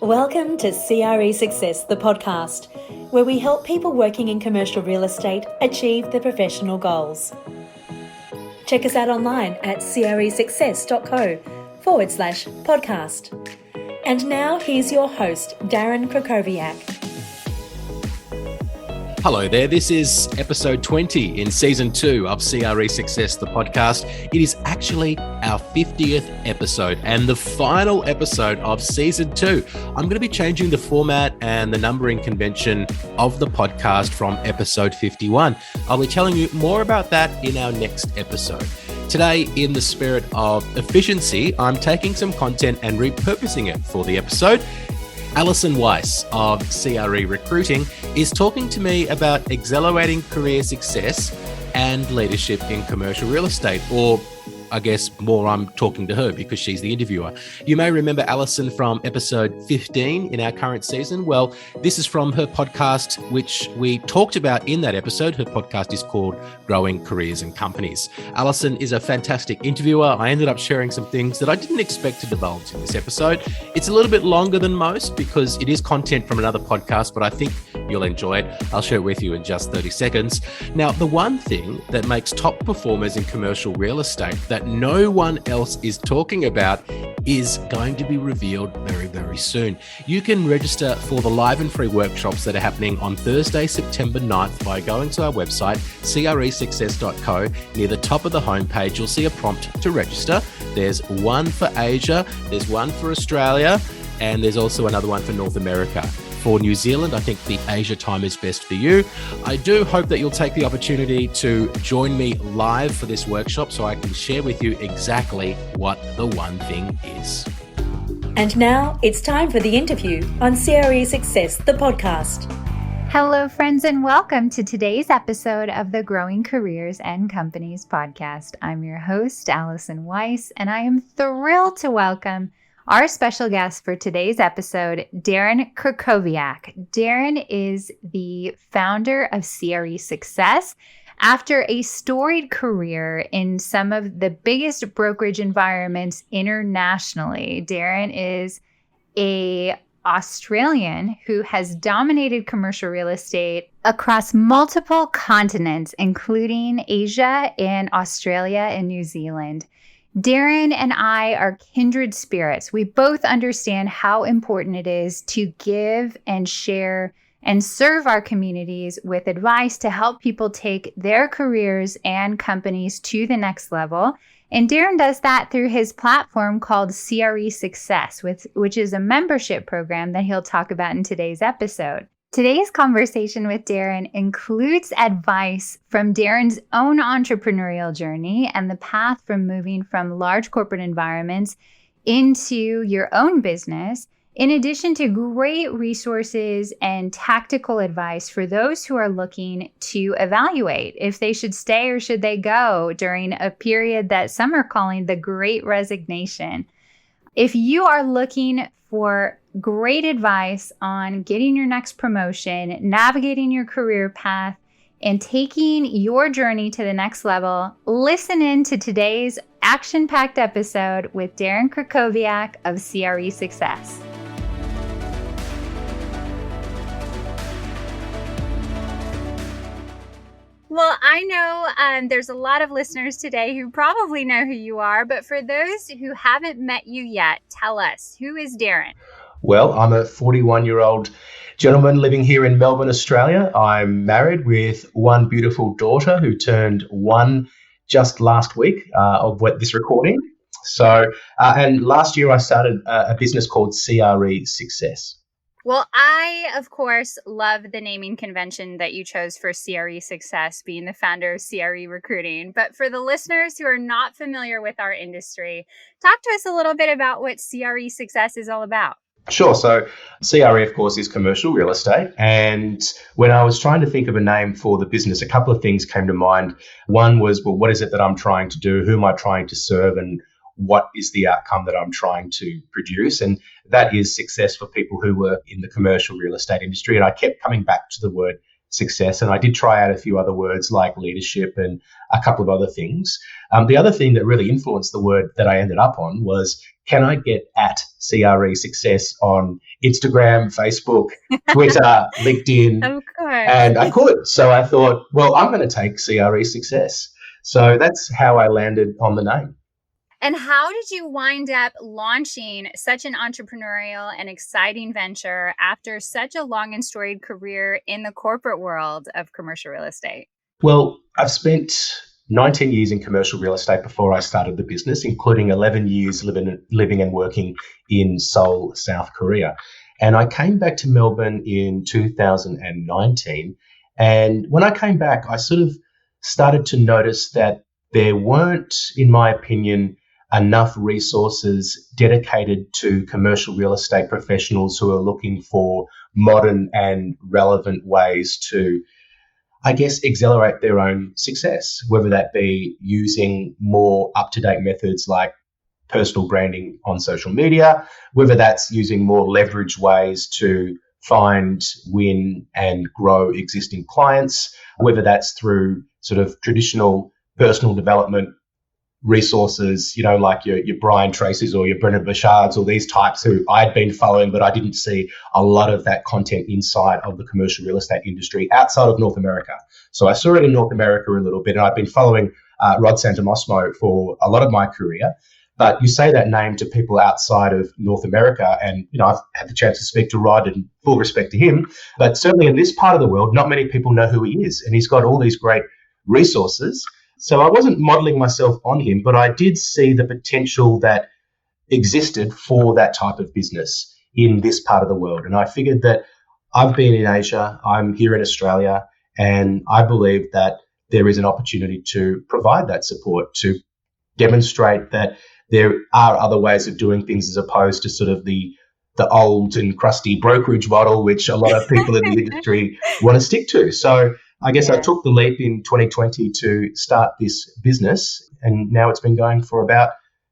Welcome to CRE Success, the podcast, where we help people working in commercial real estate achieve their professional goals. Check us out online at cresuccess.co/podcast. And now here's your host, Darren Krakowiak. Hello there, this is episode 20 in season 2 of CRE Success, the podcast. It is actually our 50th episode and the final episode of season 2. I'm going to be changing the format and the numbering convention of the podcast from episode 51. I'll be telling you more about that in our next episode. Today, in the spirit of efficiency, I'm taking some content and repurposing it for the episode. Allison Weiss of CRE Recruiting is talking to me about accelerating career success and leadership in commercial real estate, or I guess more I'm talking to her because she's the interviewer. You may remember Allison from episode 15 in our current season. Well, this is from her podcast, which we talked about in that episode. Her podcast is called Growing Careers and Companies. Allison is a fantastic interviewer. I ended up sharing some things that I didn't expect to divulge in this episode. It's a little bit longer than most because it is content from another podcast, but I think you'll enjoy it. I'll share it with you in just 30 seconds. Now, the one thing that makes top performers in commercial real estate that no one else is talking about is going to be revealed very, very soon. You can register for the live and free workshops that are happening on Thursday, September 9th by going to our website, cresuccess.co. Near the top of the homepage, you'll see a prompt to register. There's one for Asia, there's one for Australia, and there's also another one for North America. For New Zealand, I think the Asia time is best for you. I do hope that you'll take the opportunity to join me live for this workshop so I can share with you exactly what the one thing is. And now it's time for the interview on CRE Success, the podcast. Hello, friends, and welcome to today's episode of the Growing Careers and Companies podcast. I'm your host, Allison Weiss, and I am thrilled to welcome our special guest for today's episode, Darren Krakowiak. Darren is the founder of CRE Success. After a storied career in some of the biggest brokerage environments internationally, Darren is an Australian who has dominated commercial real estate across multiple continents, including Asia and Australia and New Zealand. Darren and I are kindred spirits. We both understand how important it is to give and share and serve our communities with advice to help people take their careers and companies to the next level. And Darren does that through his platform called CRE Success, which is a membership program that he'll talk about in today's episode. Today's conversation with Darren includes advice from Darren's own entrepreneurial journey and the path from moving from large corporate environments into your own business, in addition to great resources and tactical advice for those who are looking to evaluate if they should stay or should they go during a period that some are calling the Great Resignation. If you are looking for great advice on getting your next promotion, navigating your career path, and taking your journey to the next level, listen in to today's action-packed episode with Darren Krakowiak of CRE Success. Well, I know there's a lot of listeners today who probably know who you are, but for those who haven't met you yet, tell us, who is Darren? Well, I'm a 41-year-old gentleman living here in Melbourne, Australia. I'm married with one beautiful daughter who turned 1 just last week of this recording. So, and last year I started a business called CRE Success. Well, I, of course, love the naming convention that you chose for CRE Success, being the founder of CRE Recruiting. But for the listeners who are not familiar with our industry, talk to us a little bit about what CRE Success is all about. Sure. So CRE, of course, is commercial real estate. And when I was trying to think of a name for the business, a couple of things came to mind. One was, well, what is it that I'm trying to do? Who am I trying to serve? And what is the outcome that I'm trying to produce? And that is success for people who were in the commercial real estate industry. And I kept coming back to the word success. And I did try out a few other words like leadership and a couple of other things. The other thing that really influenced the word that I ended up on was, can I get at CRE Success on Instagram, Facebook, Twitter, LinkedIn? Of course. And I could. So I thought, well, I'm going to take CRE Success. So that's how I landed on the name. And how did you wind up launching such an entrepreneurial and exciting venture after such a long and storied career in the corporate world of commercial real estate? Well, I've spent 19 years in commercial real estate before I started the business, including 11 years living and working in Seoul, South Korea. And I came back to Melbourne in 2019. And when I came back, I sort of started to notice that there weren't, in my opinion, enough resources dedicated to commercial real estate professionals who are looking for modern and relevant ways to, I guess, accelerate their own success, whether that be using more up-to-date methods like personal branding on social media, whether that's using more leverage ways to find, win, and grow existing clients, whether that's through sort of traditional personal development resources, like your Brian Tracey's or your Brendan Bouchard's or these types who I'd been following, but I didn't see a lot of that content inside of the commercial real estate industry outside of North America. So I saw it in North America a little bit, and I've been following Rod Santomosmo for a lot of my career. But you say that name to people outside of North America, and I've had the chance to speak to Rod, and full respect to him. But certainly in this part of the world, not many people know who he is, and he's got all these great resources. So I wasn't modeling myself on him, but I did see the potential that existed for that type of business in this part of the world. And I figured that I've been in Asia, I'm here in Australia, and I believe that there is an opportunity to provide that support, to demonstrate that there are other ways of doing things as opposed to sort of the old and crusty brokerage model, which a lot of people in the industry want to stick to. So I guess I took the leap in 2020 to start this business, and now it's been going for about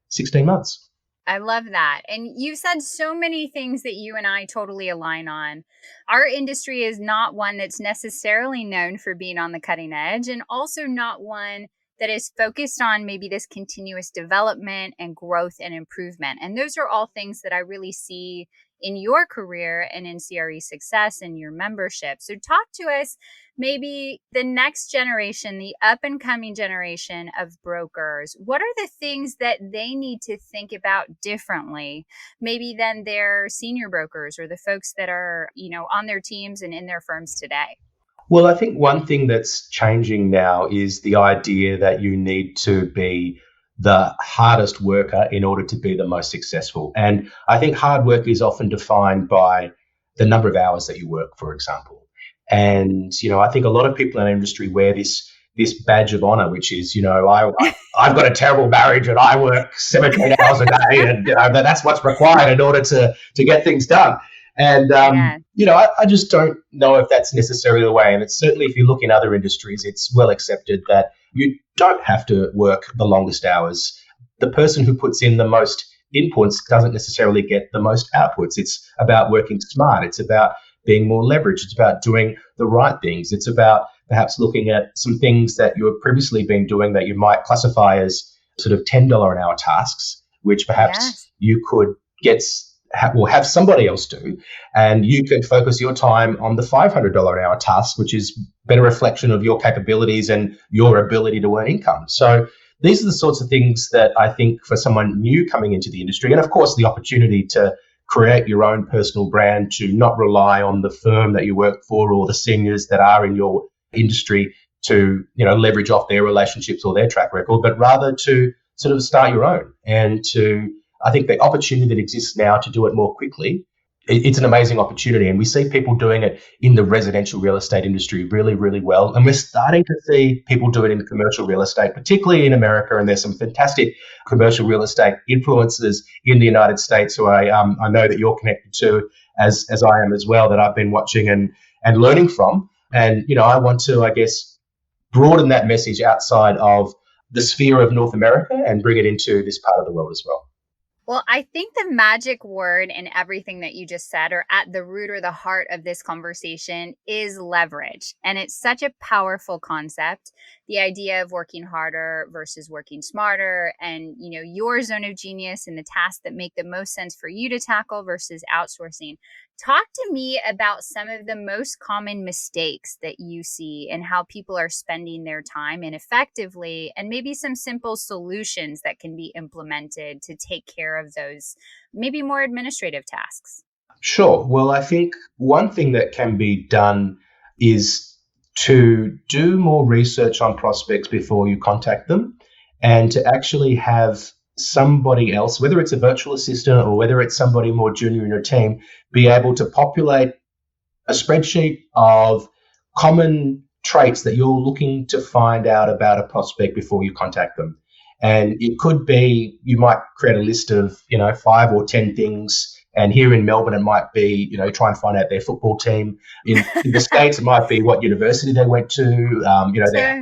16 months. I love that. And you said so many things that you and I totally align on. Our industry is not one that's necessarily known for being on the cutting edge, and also not one that is focused on maybe this continuous development and growth and improvement. And those are all things that I really see in your career and in CRE Success and your membership. So talk to us, maybe the next generation, the up and coming generation of brokers. What are the things that they need to think about differently, maybe than their senior brokers or the folks that are, on their teams and in their firms today? Well, I think one thing that's changing now is the idea that you need to be the hardest worker in order to be the most successful. And I think hard work is often defined by the number of hours that you work, for example. And, I think a lot of people in the industry wear this badge of honor, which is, I've got a terrible marriage and I work 17 hours a day, and that's what's required in order to get things done. And, I just don't know if that's necessarily the way. And it's certainly, if you look in other industries, it's well accepted that you don't have to work the longest hours. The person who puts in the most inputs doesn't necessarily get the most outputs. It's about working smart. It's about being more leveraged. It's about doing the right things. It's about perhaps looking at some things that you have previously been doing that you might classify as sort of $10 an hour tasks, which perhaps you could have somebody else do, and you can focus your time on the $500 an hour task, which is better reflection of your capabilities and your ability to earn income. So these are the sorts of things that I think for someone new coming into the industry, and of course the opportunity to create your own personal brand, to not rely on the firm that you work for or the seniors that are in your industry to, leverage off their relationships or their track record, but rather to sort of start your own. And I think the opportunity that exists now to do it more quickly, it's an amazing opportunity. And we see people doing it in the residential real estate industry really, really well. And we're starting to see people do it in commercial real estate, particularly in America. And there's some fantastic commercial real estate influencers in the United States who I know that you're connected to, as I am as well, that I've been watching and learning from. And, I want to, I guess, broaden that message outside of the sphere of North America and bring it into this part of the world as well. Well, I think the magic word in everything that you just said, or at the root or the heart of this conversation, is leverage. And it's such a powerful concept. The idea of working harder versus working smarter, and, your zone of genius and the tasks that make the most sense for you to tackle versus outsourcing. Talk to me about some of the most common mistakes that you see and how people are spending their time ineffectively, and maybe some simple solutions that can be implemented to take care of those maybe more administrative tasks. Sure. Well, I think one thing that can be done is to do more research on prospects before you contact them, and to actually have somebody else, whether it's a virtual assistant or whether it's somebody more junior in your team, be able to populate a spreadsheet of common traits that you're looking to find out about a prospect before you contact them. And it could be, you might create a list of, 5 or 10 things. And here in Melbourne, it might be, try and find out their football team. In the States, it might be what university they went to,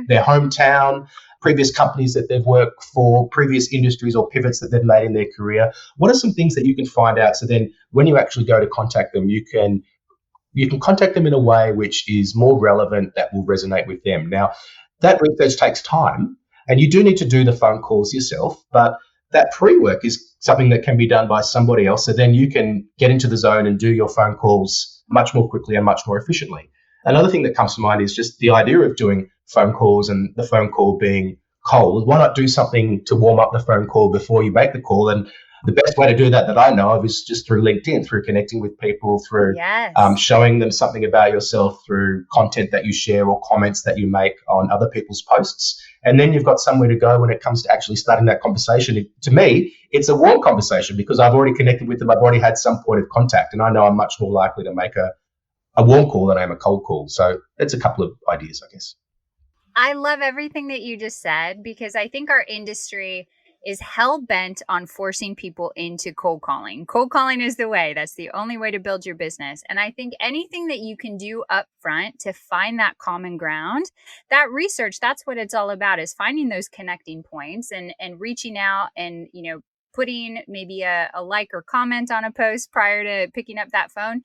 their hometown, previous companies that they've worked for, previous industries or pivots that they've made in their career. What are some things that you can find out? So then when you actually go to contact them, you can contact them in a way which is more relevant, that will resonate with them. Now, that research takes time, and you do need to do the phone calls yourself, but that pre-work is something that can be done by somebody else. So then you can get into the zone and do your phone calls much more quickly and much more efficiently. Another thing that comes to mind is just the idea of doing phone calls and the phone call being cold. Why not do something to warm up the phone call before you make the call? And the best way to do that I know of is just through LinkedIn, through connecting with people, through showing them something about yourself, through content that you share or comments that you make on other people's posts. And then you've got somewhere to go when it comes to actually starting that conversation. To me, it's a warm conversation because I've already connected with them. I've already had some point of contact, and I know I'm much more likely to make a warm call than I am a cold call. So that's a couple of ideas, I guess. I love everything that you just said, because I think our industry is hell-bent on forcing people into cold calling. Cold calling is the way. That's the only way to build your business. And I think anything that you can do up front to find that common ground, that research, that's what it's all about, is finding those connecting points and reaching out and, putting maybe a like or comment on a post prior to picking up that phone.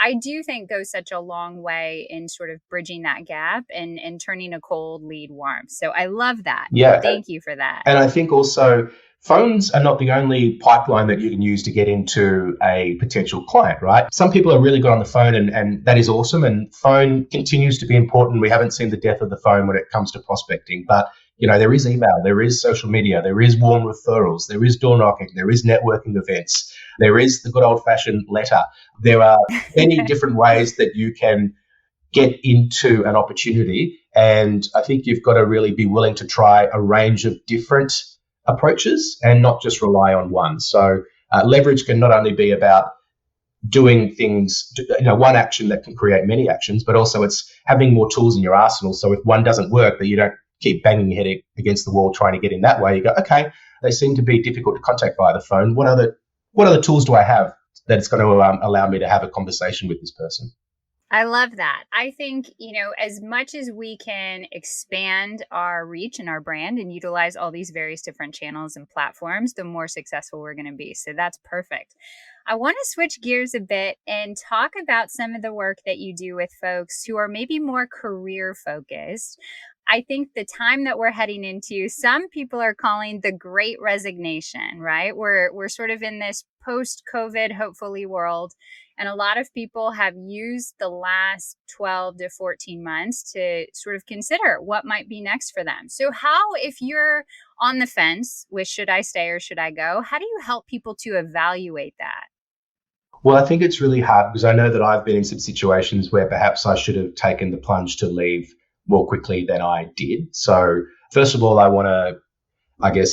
I do think goes such a long way in sort of bridging that gap and turning a cold lead warm. So I love that. Yeah. Thank you for that. And I think also phones are not the only pipeline that you can use to get into a potential client, right? Some people are really good on the phone, and that is awesome. And phone continues to be important. We haven't seen the death of the phone when it comes to prospecting, but there is email, there is social media, there is warm referrals, there is door knocking, there is networking events, there is the good old-fashioned letter. There are many different ways that you can get into an opportunity, and I think you've got to really be willing to try a range of different approaches and not just rely on one. So leverage can not only be about doing things, one action that can create many actions, but also it's having more tools in your arsenal. So if one doesn't work, that you don't keep banging your head against the wall trying to get in that way. You go, okay, they seem to be difficult to contact via the phone. What other tools do I have that it's going to allow me to have a conversation with this person? I love that. I think, as much as we can expand our reach and our brand and utilize all these various different channels and platforms, the more successful we're going to be. So that's perfect. I want to switch gears a bit and talk about some of the work that you do with folks who are maybe more career focused. I think the time that we're heading into, some people are calling the great resignation, right? We're sort of in this post-COVID, hopefully, world. And a lot of people have used the last 12 to 14 months to sort of consider what might be next for them. So if you're on the fence with should I stay or should I go, how do you help people to evaluate that? Well, I think it's really hard because I know that I've been in some situations where perhaps I should have taken the plunge to leave more quickly than I did. So first of all, I want to,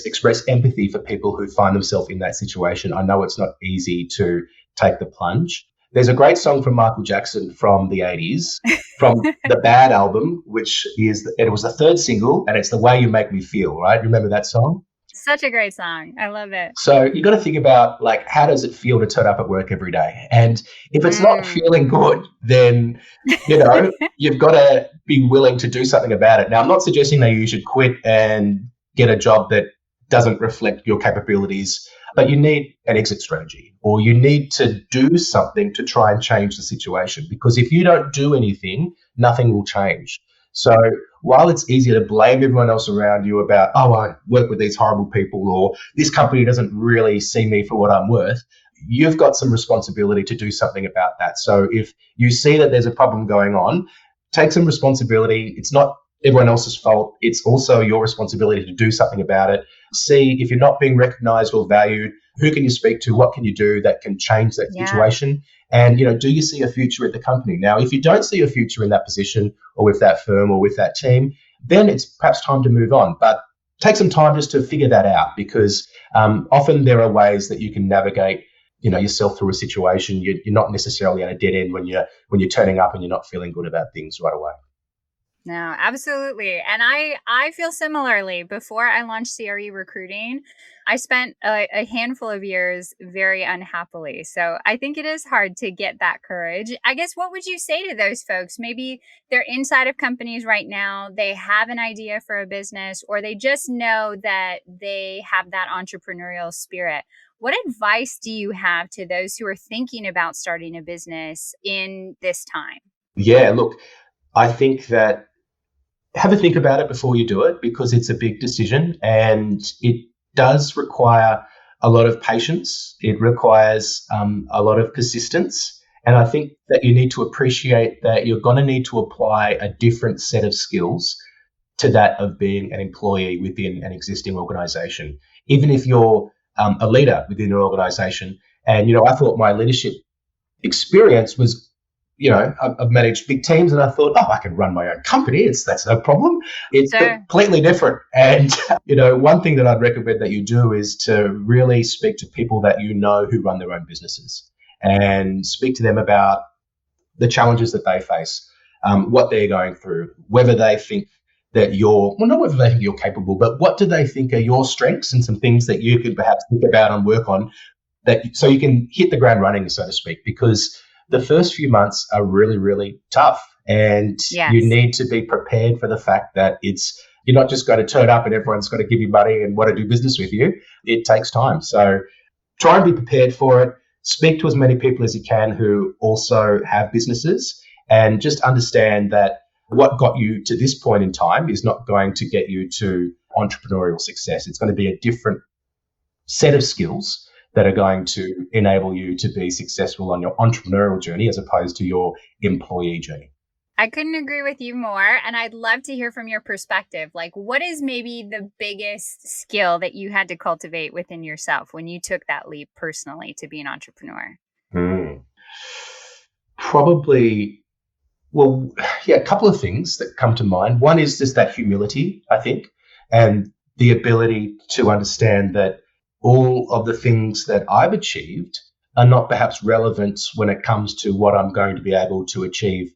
express empathy for people who find themselves in that situation. I know it's not easy to take the plunge. There's a great song from Michael Jackson from the 80s, from the Bad album, it was the third single, and it's The Way You Make Me Feel, right? Remember that song? Such a great song. I love it. So you got to think about, how does it feel to turn up at work every day? And if it's not feeling good, then, you've got to be willing to do something about it. Now, I'm not suggesting that you should quit and get a job that doesn't reflect your capabilities, but you need an exit strategy, or you need to do something to try and change the situation. Because if you don't do anything, nothing will change. So while it's easier to blame everyone else around you about, oh, I work with these horrible people, or this company doesn't really see me for what I'm worth, you've got some responsibility to do something about that. So if you see that there's a problem going on, take some responsibility. It's not everyone else's fault. It's also your responsibility to do something about it. See if you're not being recognized or valued, who can you speak to? What can you do that can change that situation? And, do you see a future at the company? Now, if you don't see a future in that position or with that firm or with that team, then it's perhaps time to move on. But take some time just to figure that out, because often there are ways that you can navigate yourself through a situation. You're not necessarily at a dead end when you're turning up and you're not feeling good about things right away. No, absolutely. And I feel similarly. Before I launched CRE Recruiting, I spent a handful of years very unhappily. So I think it is hard to get that courage. I guess, what would you say to those folks? Maybe they're inside of companies right now. They have an idea for a business, or they just know that they have that entrepreneurial spirit. What advice do you have to those who are thinking about starting a business in this time? Yeah, look, I think that have a think about it before you do it, because it's a big decision and it does require a lot of patience. It requires a lot of persistence. And I think that you need to appreciate that you're going to need to apply a different set of skills to that of being an employee within an existing organization. Even if you're a leader within an organization. And, I thought my leadership experience was, I've managed big teams, and I thought, I can run my own company. That's no problem. It's completely different. And, one thing that I'd recommend that you do is to really speak to people that who run their own businesses, and speak to them about the challenges that they face, what they're going through, whether they think that not whether they think you're capable, but what do they think are your strengths and some things that you could perhaps think about and work on, so you can hit the ground running, so to speak, because the first few months are really, really tough, and you need to be prepared for the fact that you're not just going to turn up and everyone's going to give you money and want to do business with you. It takes time. So try and be prepared for it. Speak to as many people as you can who also have businesses, and just understand that what got you to this point in time is not going to get you to entrepreneurial success. It's going to be a different set of skills that are going to enable you to be successful on your entrepreneurial journey as opposed to your employee journey. I couldn't agree with you more. And I'd love to hear from your perspective. Like, what is maybe the biggest skill that you had to cultivate within yourself when you took that leap personally to be an entrepreneur? Probably, a couple of things that come to mind. One is just that humility, I think, and the ability to understand that all of the things that I've achieved are not perhaps relevant when it comes to what I'm going to be able to achieve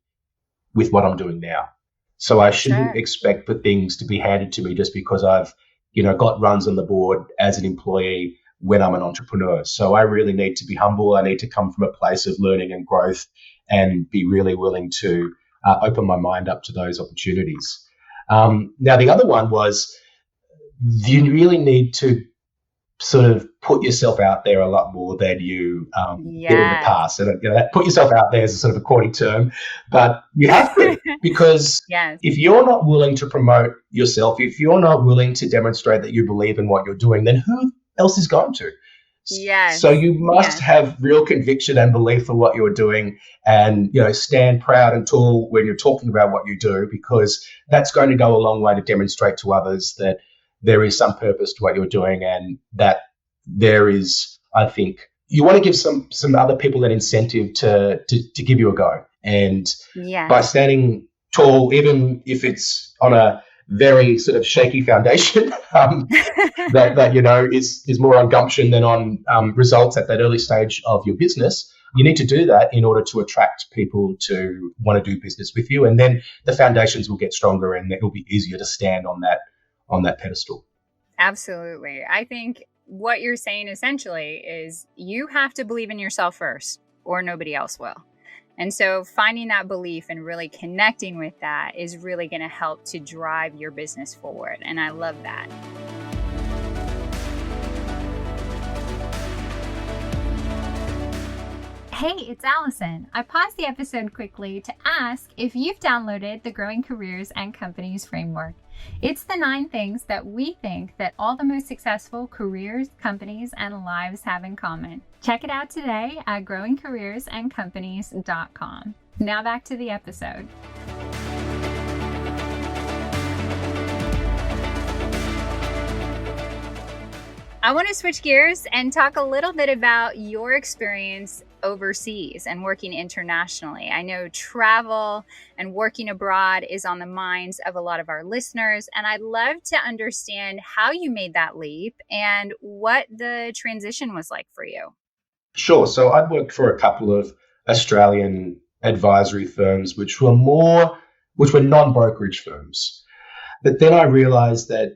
with what I'm doing now. So I shouldn't expect for things to be handed to me just because I've, got runs on the board as an employee when I'm an entrepreneur. So I really need to be humble. I need to come from a place of learning and growth, and be really willing to open my mind up to those opportunities. Now, the other one was, you really need to sort of put yourself out there a lot more than you did in the past. And that put yourself out there is a sort of a corny term, but you have to, because if you're not willing to promote yourself, if you're not willing to demonstrate that you believe in what you're doing, then who else is going to? So you must have real conviction and belief for what you're doing, and stand proud and tall when you're talking about what you do, because that's going to go a long way to demonstrate to others that there is some purpose to what you're doing, and that there is, I think, you want to give some other people an incentive to give you a go. And by standing tall, even if it's on a very sort of shaky foundation, that is more on gumption than on results at that early stage of your business, you need to do that in order to attract people to want to do business with you. And then the foundations will get stronger, and it will be easier to stand on that pedestal. Absolutely. I think what you're saying essentially is you have to believe in yourself first, or nobody else will. And so finding that belief and really connecting with that is really going to help to drive your business forward. And I love that. Hey, it's Allison. I paused the episode quickly to ask if you've downloaded the Growing Careers and Companies framework. It's the 9 things that we think that all the most successful careers, companies, and lives have in common. Check it out today at growingcareersandcompanies.com. Now back to the episode. I want to switch gears and talk a little bit about your experience overseas and working internationally. I know travel and working abroad is on the minds of a lot of our listeners, and I'd love to understand how you made that leap and what the transition was like for you. Sure. So I'd worked for a couple of Australian advisory firms, which were non-brokerage firms. But then I realized that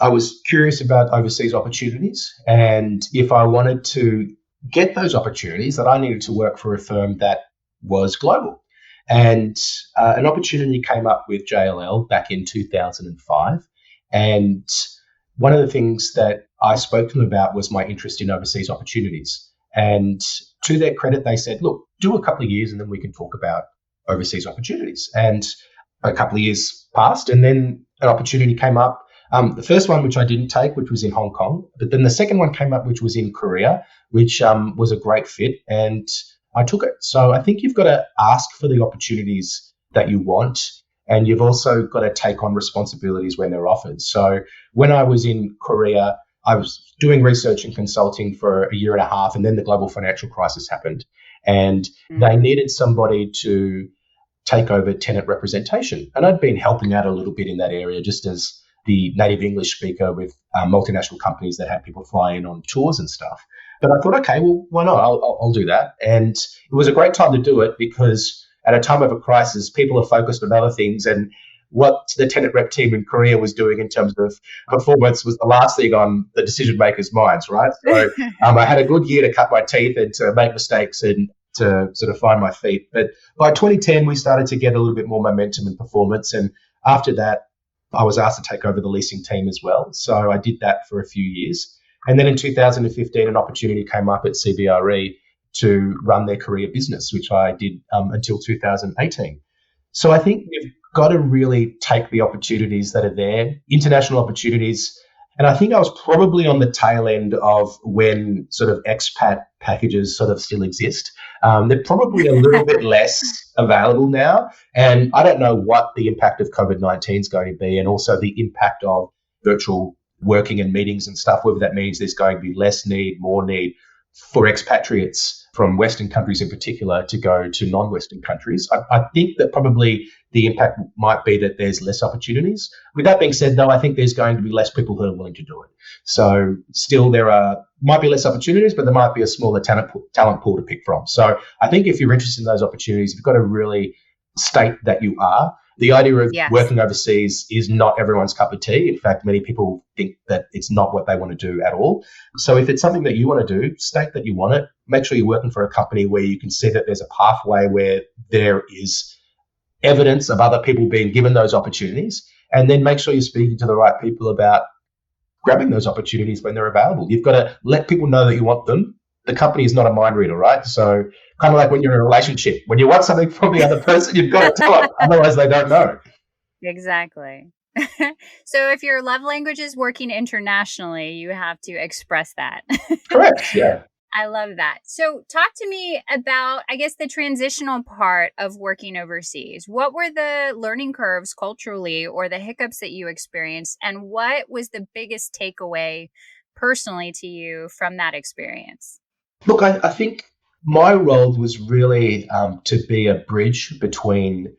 I was curious about overseas opportunities, and if I wanted to get those opportunities, that I needed to work for a firm that was global. And an opportunity came up with JLL back in 2005. And one of the things that I spoke to them about was my interest in overseas opportunities. And to their credit, they said, look, do a couple of years and then we can talk about overseas opportunities. And a couple of years passed, and then an opportunity came up. The first one, which I didn't take, which was in Hong Kong, but then the second one came up, which was in Korea, which was a great fit, and I took it. So I think you've got to ask for the opportunities that you want, and you've also got to take on responsibilities when they're offered. So when I was in Korea, I was doing research and consulting for a year and a half, and then the global financial crisis happened, and they needed somebody to take over tenant representation. And I'd been helping out a little bit in that area just as the native English speaker with multinational companies that had people fly in on tours and stuff. But I thought, okay, well, why not? I'll do that. And it was a great time to do it because at a time of a crisis, people are focused on other things. And what the tenant rep team in Korea was doing in terms of performance was the last thing on the decision makers' minds, right? So I had a good year to cut my teeth and to make mistakes and to sort of find my feet. But by 2010, we started to get a little bit more momentum and performance. And after that, I was asked to take over the leasing team as well. So I did that for a few years. And then in 2015, an opportunity came up at CBRE to run their career business, which I did until 2018. So I think you've got to really take the opportunities that are there, international opportunities. And I think I was probably on the tail end of when sort of expat packages sort of still exist. They're probably a little bit less available now. And I don't know what the impact of COVID-19 is going to be, and also the impact of virtual working and meetings and stuff, whether that means there's going to be less need, more need for expatriates from Western countries in particular to go to non-Western countries. I think that probably the impact might be that there's less opportunities. With that being said, though, I think there's going to be less people who are willing to do it. So still might be less opportunities, but there might be a smaller talent pool to pick from. So I think if you're interested in those opportunities, you've got to really state that you are. The idea of working overseas is not everyone's cup of tea. In fact, many people think that it's not what they want to do at all. So if it's something that you want to do, state that you want it. Make sure you're working for a company where you can see that there's a pathway where there is evidence of other people being given those opportunities. And then make sure you're speaking to the right people about grabbing those opportunities when they're available. You've got to let people know that you want them. The company is not a mind reader, right? So kind of like when you're in a relationship, when you want something from the other person, you've got to tell them, otherwise they don't know. Exactly. So if your love language is working internationally, you have to express that. Correct, yeah. I love that. So talk to me about, I guess, the transitional part of working overseas. What were the learning curves culturally or the hiccups that you experienced? And what was the biggest takeaway personally to you from that experience? Look, I think my role was really to be a bridge between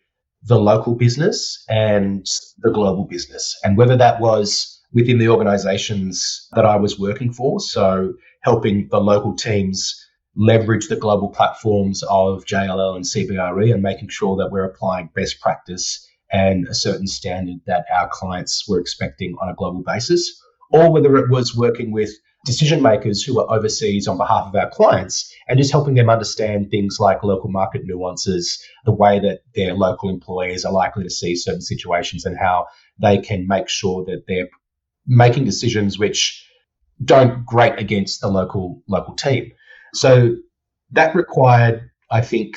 the local business and the global business, and whether that was within the organizations that I was working for, so helping the local teams leverage the global platforms of JLL and CBRE and making sure that we're applying best practice and a certain standard that our clients were expecting on a global basis, or whether it was working with decision makers who are overseas on behalf of our clients and just helping them understand things like local market nuances, the way that their local employees are likely to see certain situations and how they can make sure that they're making decisions which don't grate against the local team. So that required, I think,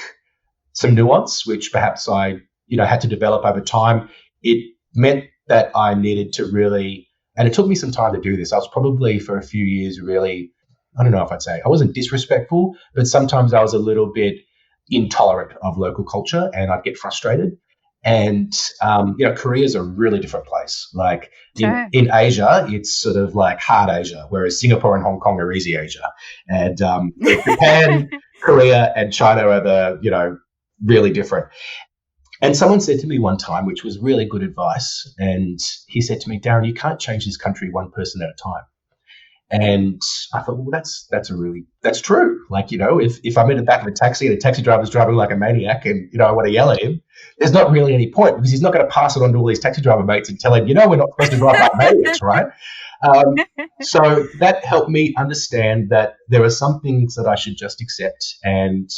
some nuance, which perhaps I, had to develop over time. It meant that I needed to really, and it took me some time to do this. I was probably for a few years really, I don't know if I'd say I wasn't disrespectful, but sometimes I was a little bit intolerant of local culture and I'd get frustrated. And, Korea is a really different place. Like Sure. in Asia, it's sort of like hard Asia, whereas Singapore and Hong Kong are easy Asia. And Japan, Korea and China are really different. And someone said to me one time, which was really good advice, and he said to me, Darren, you can't change this country one person at a time. And I thought, well, that's true. Like, if I'm in the back of a taxi and a taxi driver's driving like a maniac and, I want to yell at him, there's not really any point because he's not going to pass it on to all these taxi driver mates and tell him, we're not supposed to drive like maniacs, right? So that helped me understand that there are some things that I should just accept. And,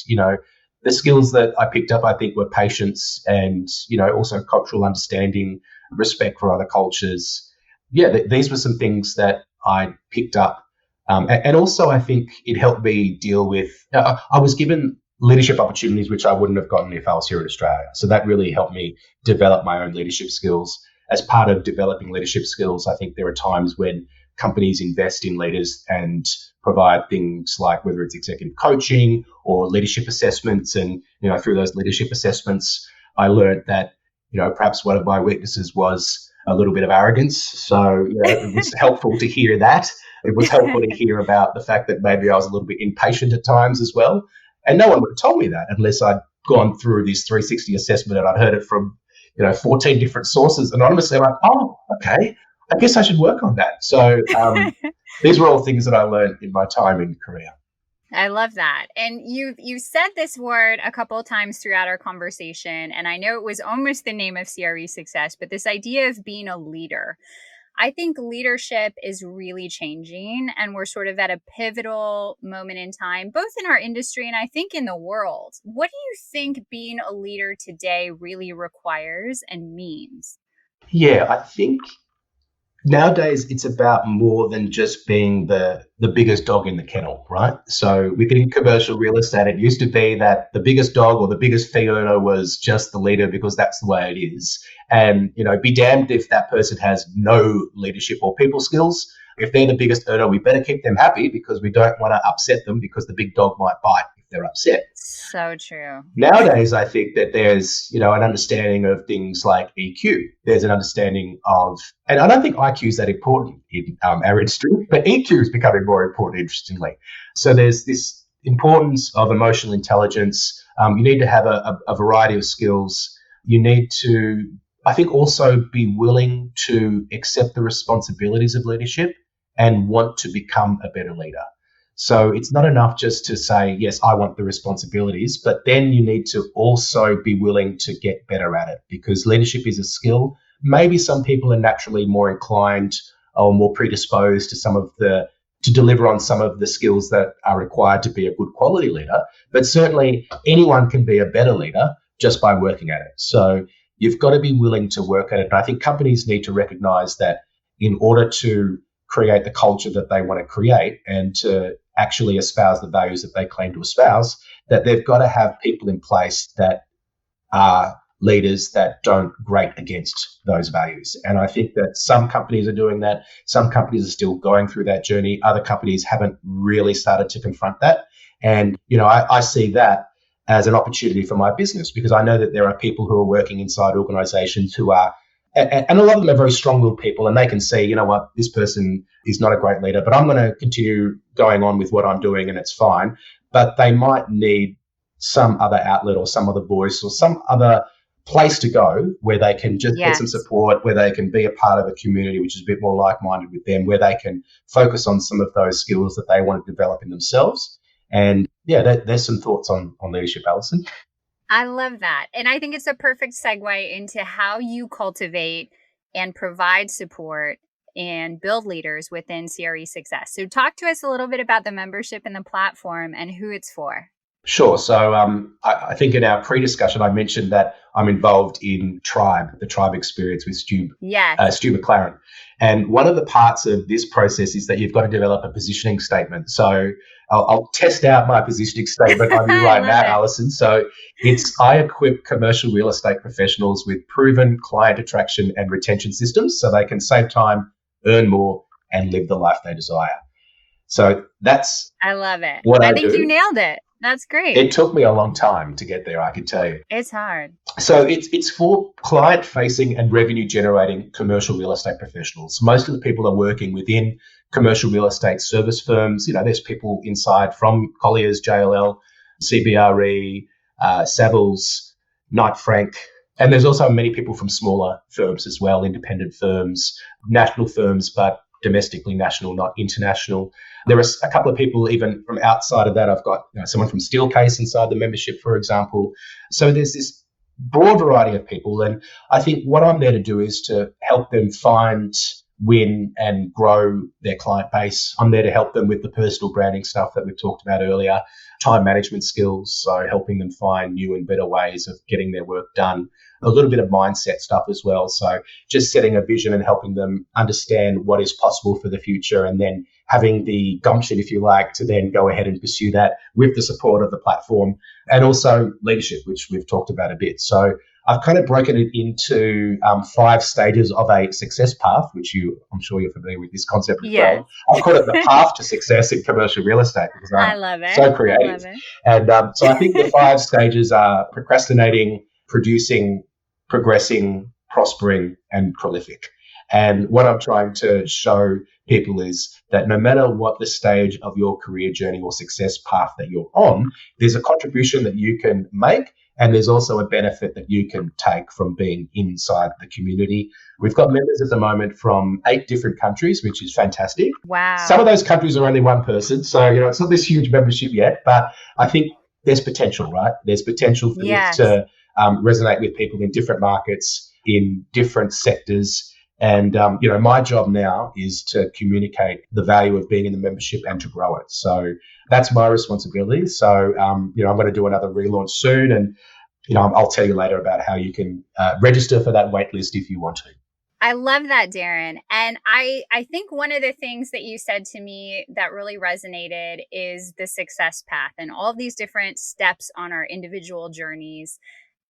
the skills that I picked up, I think, were patience and, also cultural understanding, respect for other cultures. Yeah, these were some things that I picked up. And also, I think it helped me deal with, I was given leadership opportunities, which I wouldn't have gotten if I was here in Australia. So that really helped me develop my own leadership skills. As part of developing leadership skills, I think there are times when companies invest in leaders and provide things like whether it's executive coaching or leadership assessments. And, through those leadership assessments, I learned that, perhaps one of my weaknesses was a little bit of arrogance. So it was helpful to hear that. It was helpful to hear about the fact that maybe I was a little bit impatient at times as well. And no one would have told me that unless I'd gone through this 360 assessment and I'd heard it from, 14 different sources anonymously. I'm like, oh, okay, I guess I should work on that. So these were all things that I learned in my time in Korea. I love that. And you said this word a couple of times throughout our conversation, and I know it was almost the name of CRE Success, but this idea of being a leader. I think leadership is really changing, and we're sort of at a pivotal moment in time, both in our industry and I think in the world. What do you think being a leader today really requires and means? Yeah, I think nowadays it's about more than just being the biggest dog in the kennel, right? So within commercial real estate, it used to be that the biggest dog or the biggest fee earner was just the leader because that's the way it is. And, be damned if that person has no leadership or people skills. If they're the biggest earner, we better keep them happy because we don't want to upset them because the big dog might bite if they're upset. So true. Nowadays, I think that there's, an understanding of things like EQ. There's an understanding of, and I don't think IQ is that important in our industry, but EQ is becoming more important, interestingly. So there's this importance of emotional intelligence. You need to have a variety of skills. You need to, I think, also be willing to accept the responsibilities of leadership and want to become a better leader. So it's not enough just to say, yes, I want the responsibilities, but then you need to also be willing to get better at it because leadership is a skill. Maybe some people are naturally more inclined or more predisposed to deliver on some of the skills that are required to be a good quality leader, but certainly anyone can be a better leader just by working at it. So you've got to be willing to work at it. And I think companies need to recognize that in order to create the culture that they want to create and to actually espouse the values that they claim to espouse, that they've got to have people in place that are leaders that don't grate against those values. And I think that some companies are doing that. Some companies are still going through that journey. Other companies haven't really started to confront that. And, I see that as an opportunity for my business because I know that there are people who are working inside organizations who are, and a lot of them are very strong-willed people and they can see, what, this person is not a great leader, but I'm going to continue going on with what I'm doing and it's fine. But they might need some other outlet or some other voice or some other place to go where they can just get some support, where they can be a part of a community which is a bit more like-minded with them, where they can focus on some of those skills that they want to develop in themselves. And there's some thoughts on leadership, Allison. I love that. And I think it's a perfect segue into how you cultivate and provide support and build leaders within CRE Success. So talk to us a little bit about the membership and the platform and who it's for. Sure. So I think in our pre-discussion, I mentioned that I'm involved in the Tribe experience with Yes. Stu McLaren. And one of the parts of this process is that you've got to develop a positioning statement. So I'll test out my positioning statement on you I right love now, it. Allison. So I equip commercial real estate professionals with proven client attraction and retention systems so they can save time, earn more, and live the life they desire. So that's I love it. what I I think do. you nailed it. That's great. It took me a long time to get there, I can tell you. It's hard. So it's for client-facing and revenue-generating commercial real estate professionals. Most of the people are working within commercial real estate service firms. There's people inside from Colliers, JLL, CBRE, Savills, Knight Frank, and there's also many people from smaller firms as well, independent firms, national firms, but domestically national, not international. There are a couple of people even from outside of that. I've got someone from Steelcase inside the membership, for example. So there's this broad variety of people. And I think what I'm there to do is to help them find, win, and grow their client base. I'm there to help them with the personal branding stuff that we've talked about earlier, time management skills, so helping them find new and better ways of getting their work done. A little bit of mindset stuff as well. So just setting a vision and helping them understand what is possible for the future, and then having the gumption, if you like, to then go ahead and pursue that with the support of the platform, and also leadership, which we've talked about a bit. So I've kind of broken it into 5 stages of a success path, which I'm sure you're familiar with this concept as well. I've called it the path to success in commercial real estate because I love it. So creative. I love it. And so I think the 5 stages are procrastinating, producing, progressing, prospering, and prolific. And what I'm trying to show people is that no matter what the stage of your career journey or success path that you're on, there's a contribution that you can make, and there's also a benefit that you can take from being inside the community. We've got members at the moment from 8 different countries, which is fantastic. Wow. Some of those countries are only one person, so it's not this huge membership yet, but I think there's potential, right? There's potential for this to resonate with people in different markets, in different sectors. And, my job now is to communicate the value of being in the membership and to grow it. So that's my responsibility. So, I'm going to do another relaunch soon. And, I'll tell you later about how you can register for that wait list if you want to. I love that, Darren. And I think one of the things that you said to me that really resonated is the success path and all of these different steps on our individual journeys.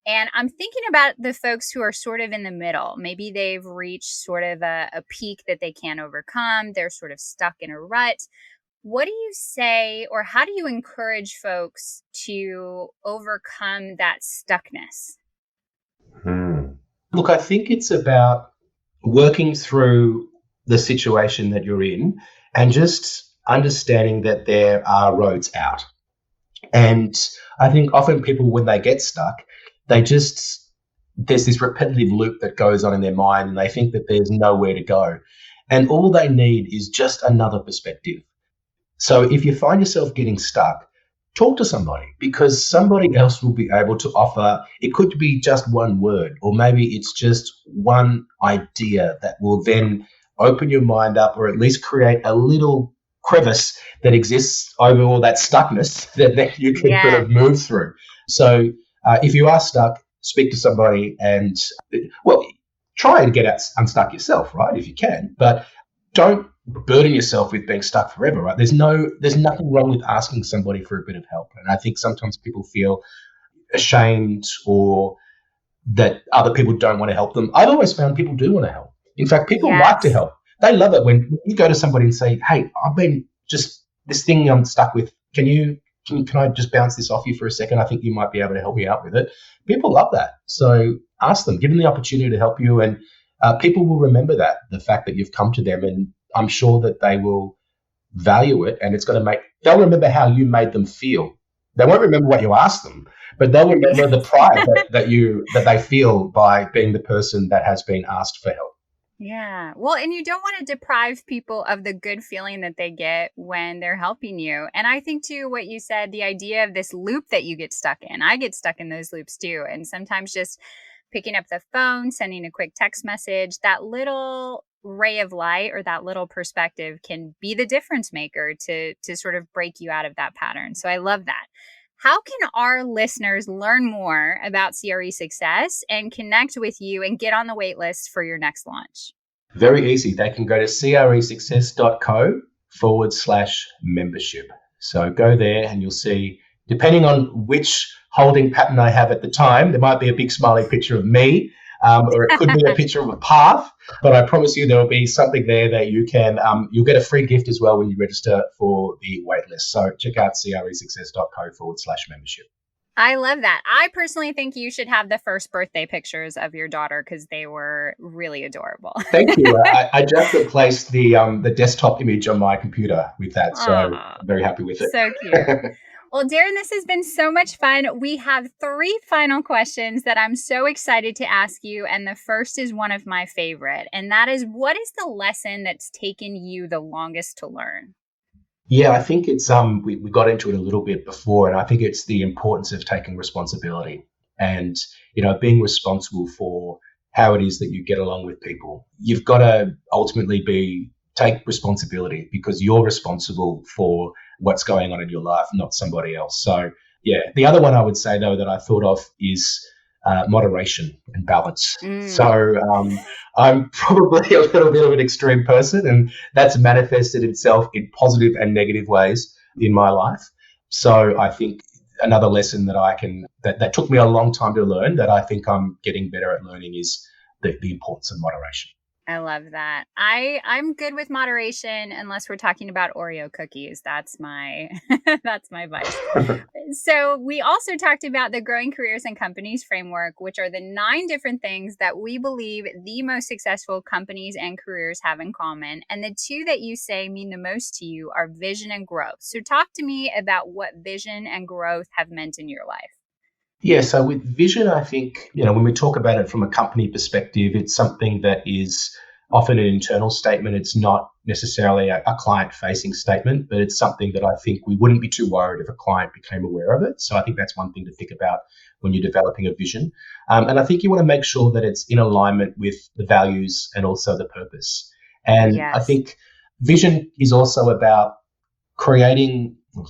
And I'm thinking about the folks who are sort of in the middle. Maybe they've reached sort of a peak that they can't overcome. They're sort of stuck in a rut. What do you say, or how do you encourage folks to overcome that stuckness? Look, I think it's about working through the situation that you're in and just understanding that there are roads out. And I think often people, when they get stuck, there's this repetitive loop that goes on in their mind, and they think that there's nowhere to go. And all they need is just another perspective. So if you find yourself getting stuck, talk to somebody, because somebody else will be able to offer. It could be just one word, or maybe it's just one idea that will then open your mind up, or at least create a little crevice that exists over all that stuckness that you can sort of move through. So if you are stuck, speak to somebody and, try and get unstuck yourself, right, if you can. But don't burden yourself with being stuck forever, right? There's nothing wrong with asking somebody for a bit of help. And I think sometimes people feel ashamed or that other people don't want to help them. I've always found people do want to help. In fact, people like to help. They love it when you go to somebody and say, hey, I've been just this thing I'm stuck with. Can I just bounce this off you for a second? I think you might be able to help me out with it. People love that. So ask them, give them the opportunity to help you. And people will remember that, the fact that you've come to them. And I'm sure that they will value it. And they'll remember how you made them feel. They won't remember what you asked them, but they'll remember the pride that they feel by being the person that has been asked for help. Yeah. Well, and you don't want to deprive people of the good feeling that they get when they're helping you. And I think too, what you said, the idea of this loop that you get stuck in, I get stuck in those loops too. And sometimes just picking up the phone, sending a quick text message, that little ray of light or that little perspective can be the difference maker to sort of break you out of that pattern. So I love that. how can our listeners learn more about CRE Success and connect with you and get on the wait list for your next launch? Very easy. They can go to cresuccess.co/membership. So go there and you'll see, depending on which holding pattern I have at the time, there might be a big smiley picture of me, or it could be a picture of a path. But I promise you there will be something there that you can, you'll get a free gift as well when you register for the waitlist. So check out cresuccess.co/membership. I love that. I personally think you should have the first birthday pictures of your daughter because they were really adorable. Thank you. I just replaced the desktop image on my computer with that, so I'm very happy with it. So cute. Well, Darren, this has been so much fun. We have 3 final questions that I'm so excited to ask you, and the first is one of my favorite, and that is, what is the lesson that's taken you the longest to learn? Yeah, I think it's we got into it a little bit before, and I think it's the importance of taking responsibility and, being responsible for how it is that you get along with people. You've got to ultimately take responsibility because you're responsible for what's going on in your life, not somebody else. So yeah, the other one I would say though that I thought of is moderation and balance. So I'm probably a little bit of an extreme person, and that's manifested itself in positive and negative ways in my life. So I think another lesson that took me a long time to learn, that I think I'm getting better at learning, is the importance of moderation. I love that. I'm good with moderation unless we're talking about Oreo cookies. That's my vice. So we also talked about the Growing Careers and Companies framework, which are the 9 different things that we believe the most successful companies and careers have in common. And the 2 that you say mean the most to you are vision and growth. So talk to me about what vision and growth have meant in your life. Yeah, so with vision, I think, when we talk about it from a company perspective, it's something that is often an internal statement. It's not necessarily a client-facing statement, but it's something that I think we wouldn't be too worried if a client became aware of it. So I think that's one thing to think about when you're developing a vision. And I think you want to make sure that it's in alignment with the values and also the purpose. And yes. I think vision is also about creating a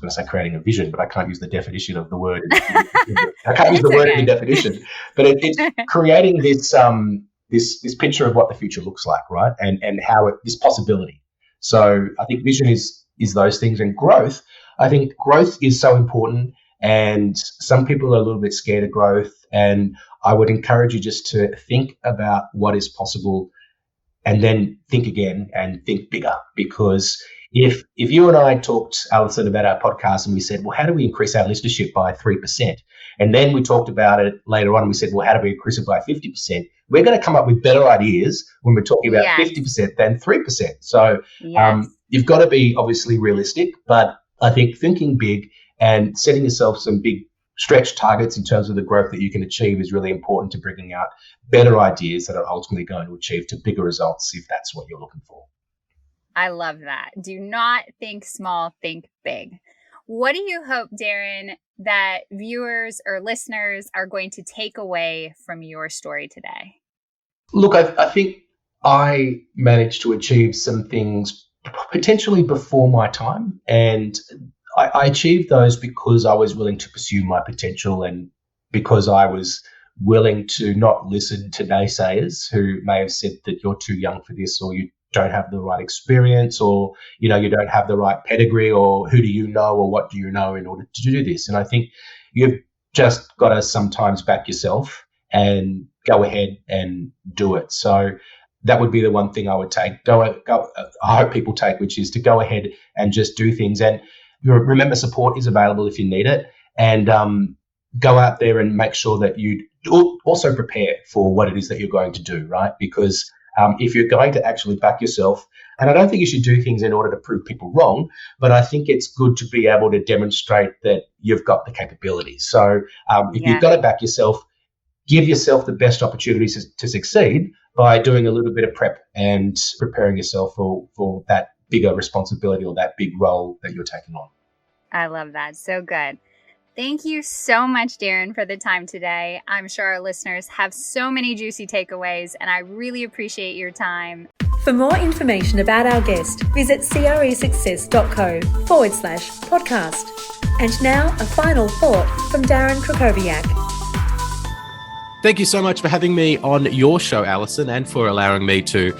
vision, but I can't use the definition of the word. I can't use the word in the definition, but it's creating this picture of what the future looks like, right? And how this possibility. So I think vision is those things, and growth. I think growth is so important, and some people are a little bit scared of growth. And I would encourage you just to think about what is possible, and then think again and think bigger, because if you and I talked, Allison, about our podcast and we said, well, how do we increase our listenership by 3%? And then we talked about it later on and we said, well, how do we increase it by 50%? We're going to come up with better ideas when we're talking about 50% than 3%. So you've got to be obviously realistic, but I think thinking big and setting yourself some big stretch targets in terms of the growth that you can achieve is really important to bringing out better ideas that are ultimately going to achieve to bigger results if that's what you're looking for. I love that. Do not think small, think big. What do you hope, Darren, that viewers or listeners are going to take away from your story today? Look, I think I managed to achieve some things potentially before my time, and I achieved those because I was willing to pursue my potential, and because I was willing to not listen to naysayers who may have said that you're too young for this, or you don't have the right experience, or you don't have the right pedigree, or who do you know, or what do you know in order to do this. And I think you've just got to sometimes back yourself and go ahead and do it. So that would be the one thing I would take. I hope people take, which is to go ahead and just do things. And remember, support is available if you need it, and go out there and make sure that you also prepare for what it is that you're going to do, right? Because if you're going to actually back yourself, and I don't think you should do things in order to prove people wrong, but I think it's good to be able to demonstrate that you've got the capability. So if you've got to back yourself, give yourself the best opportunities to succeed by doing a little bit of prep and preparing yourself for that bigger responsibility or that big role that you're taking on. I love that. So good. Thank you so much, Darren, for the time today. I'm sure our listeners have so many juicy takeaways, and I really appreciate your time. For more information about our guest, visit cresuccess.co/podcast. And now, a final thought from Darren Krakowiak. Thank you so much for having me on your show, Allison, and for allowing me to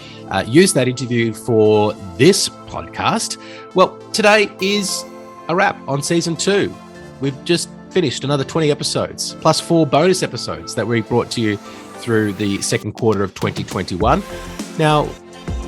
use that interview for this podcast. Well, today is a wrap on season 2. We've just finished another 20 episodes, plus 4 bonus episodes that we brought to you through the second quarter of 2021. Now,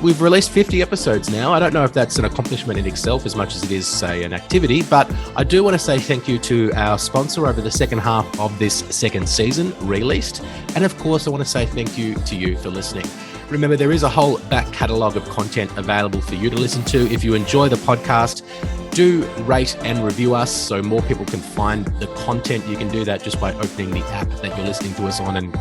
we've released 50 episodes now. I don't know if that's an accomplishment in itself as much as it is, say, an activity, but I do want to say thank you to our sponsor over the second half of this second season, Released. And of course, I want to say thank you to you for listening. Remember, there is a whole back catalogue of content available for you to listen to. If you enjoy the podcast, do rate and review us so more people can find the content. You can do that just by opening the app that you're listening to us on and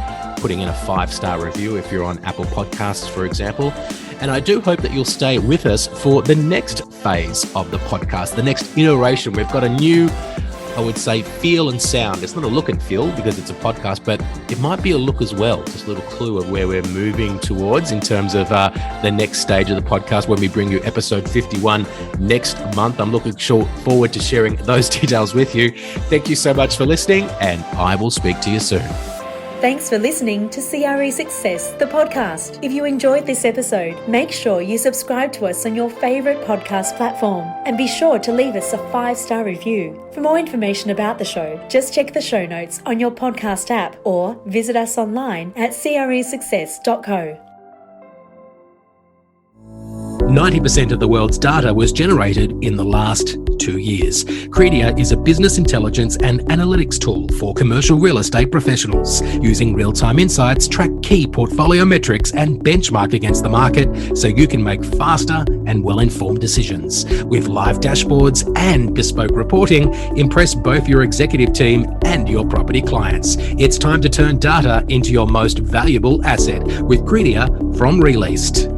putting in a 5-star review if you're on Apple Podcasts, for example. And I do hope that you'll stay with us for the next phase of the podcast, the next iteration. We've got a new, I would say, feel and sound. It's not a look and feel because it's a podcast, but it might be a look as well. Just a little clue of where we're moving towards in terms of the next stage of the podcast when we bring you episode 51 next month. I'm looking forward to sharing those details with you. Thank you so much for listening, and I will speak to you soon. Thanks for listening to CRE Success, the podcast. If you enjoyed this episode, make sure you subscribe to us on your favourite podcast platform and be sure to leave us a 5-star review. For more information about the show, just check the show notes on your podcast app or visit us online at cresuccess.co. 90% of the world's data was generated in the last 2 years. CRE is a business intelligence and analytics tool for commercial real estate professionals. Using real-time insights, track key portfolio metrics and benchmark against the market so you can make faster and well-informed decisions. With live dashboards and bespoke reporting, impress both your executive team and your property clients. It's time to turn data into your most valuable asset with CRE from Released.